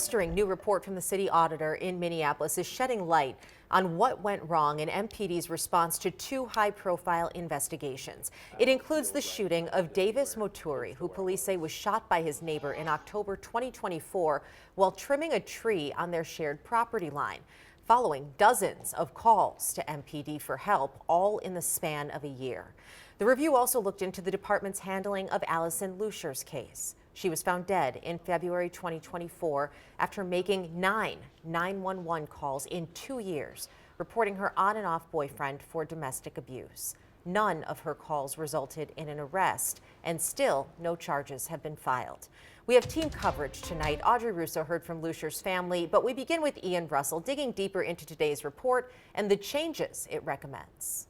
blistering new report from the city auditor in Minneapolis is shedding light on what went wrong in MPD's response to two high-profile investigations. It includes the shooting of Davis Moturi, who police say was shot by his neighbor in October 2024 while trimming a tree on their shared property line, following dozens of calls to MPD for help, all in the span of a year. The review also looked into the department's handling of Allison Lussier's case. She was found dead in February 2024 after making 9 911 calls in 2 years, reporting her on and off boyfriend for domestic abuse. None of her calls resulted in an arrest, and still no charges have been filed. We have team coverage tonight. Audrey Russo heard from Lussier's family, but we begin with Ian Russell digging deeper into today's report and the changes it recommends.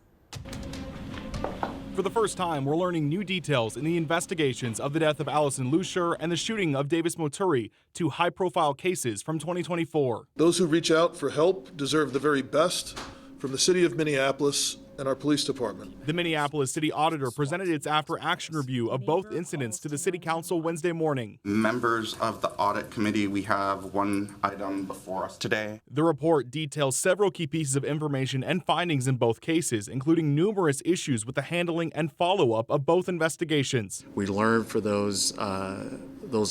For the first time, we're learning new details in the investigations of the death of Allison Lussier and the shooting of Davis Moturi, two high-profile cases from 2024. Those who reach out for help deserve the very best from the city of Minneapolis and our police department. The Minneapolis City Auditor presented its after-action review of both incidents to the City Council Wednesday morning. Members of the audit committee, we have one item before us today. The report details several key pieces of information and findings in both cases, including numerous issues with the handling and follow-up of both investigations. We learn for those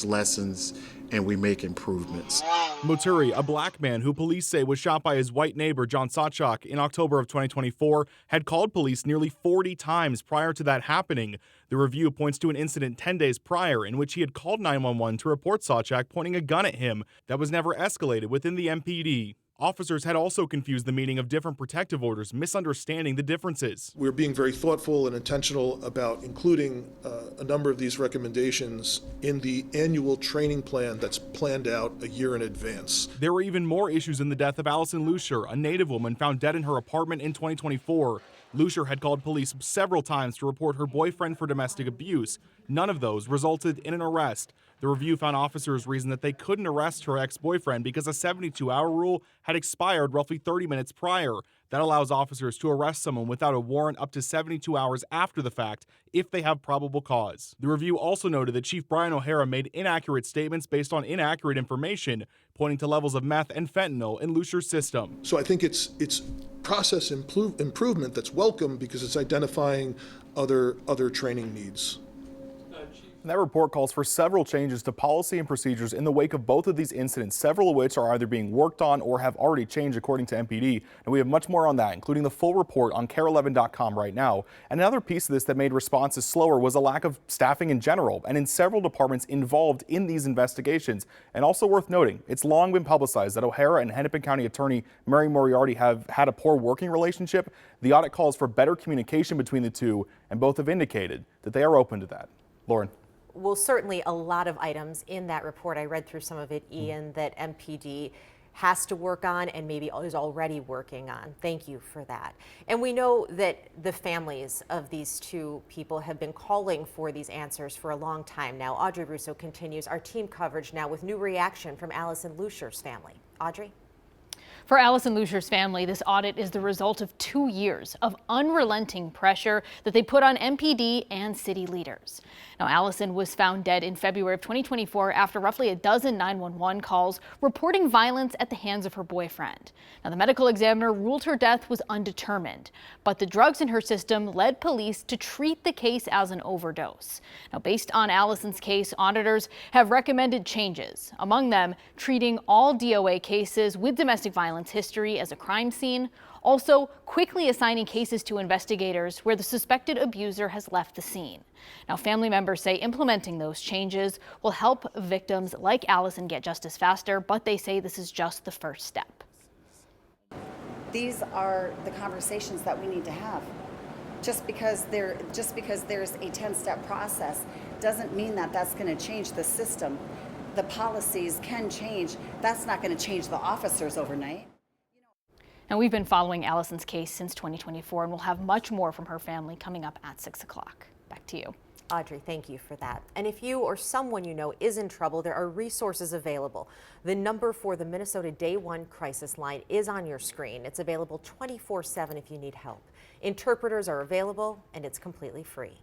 lessons and we make improvements. Moturi, a black man who police say was shot by his white neighbor John Sawchuk in October of 2024, had called police nearly 40 times prior to that happening. The review points to an incident 10 days prior in which he had called 911 to report Sawchuk pointing a gun at him that was never escalated within the MPD. Officers had also confused the meaning of different protective orders, misunderstanding the differences. We're being very thoughtful and intentional about including a number of these recommendations in the annual training plan that's planned out a year in advance. There were even more issues in the death of Allison Lussier, a Native woman found dead in her apartment in 2024. Lussier had called police several times to report her boyfriend for domestic abuse. None of those resulted in an arrest. The review found officers reasoned that they couldn't arrest her ex-boyfriend because a 72-hour rule had expired roughly 30 minutes prior. That allows officers to arrest someone without a warrant up to 72 hours after the fact if they have probable cause. The review also noted that Chief Brian O'Hara made inaccurate statements based on inaccurate information, pointing to levels of meth and fentanyl in Lussier's system. So I think it's process improvement that's welcome because it's identifying other training needs. That report calls for several changes to policy and procedures in the wake of both of these incidents, several of which are either being worked on or have already changed according to MPD. And we have much more on that, including the full report on KARE11.com right now. And another piece of this that made responses slower was a lack of staffing in general and in several departments involved in these investigations. And also worth noting, it's long been publicized that O'Hara and Hennepin County Attorney Mary Moriarty have had a poor working relationship. The audit calls for better communication between the two, and both have indicated that they are open to that. Lauren. Well, certainly a lot of items in that report. I read through some of it, Ian, that MPD has to work on and maybe is already working on. Thank you for that. And we know that the families of these two people have been calling for these answers for a long time now. Audrey Russo continues our team coverage now with new reaction from Allison Lussier's family. Audrey? For Allison Lussier's family, this audit is the result of 2 years of unrelenting pressure that they put on MPD and city leaders. Now, Allison was found dead in February of 2024 after roughly a dozen 911 calls reporting violence at the hands of her boyfriend. Now, the medical examiner ruled her death was undetermined, but the drugs in her system led police to treat the case as an overdose. Now, based on Allison's case, auditors have recommended changes, among them treating all DOA cases with domestic violence history as a crime scene, also quickly assigning cases to investigators where the suspected abuser has left the scene. Now, family members say implementing those changes will help victims like Allison get justice faster, but they say this is just the first step. These are the conversations that we need to have. Just because there's a 10-step process doesn't mean that that's going to change the system. The policies can change. That's not going to change the officers overnight. Now, we've been following Allison's case since 2024, and we'll have much more from her family coming up at 6 o'clock. Back to you. Audrey, thank you for that. And if you or someone you know is in trouble, there are resources available. The number for the Minnesota Day One Crisis Line is on your screen. It's available 24/7 if you need help. Interpreters are available, and it's completely free.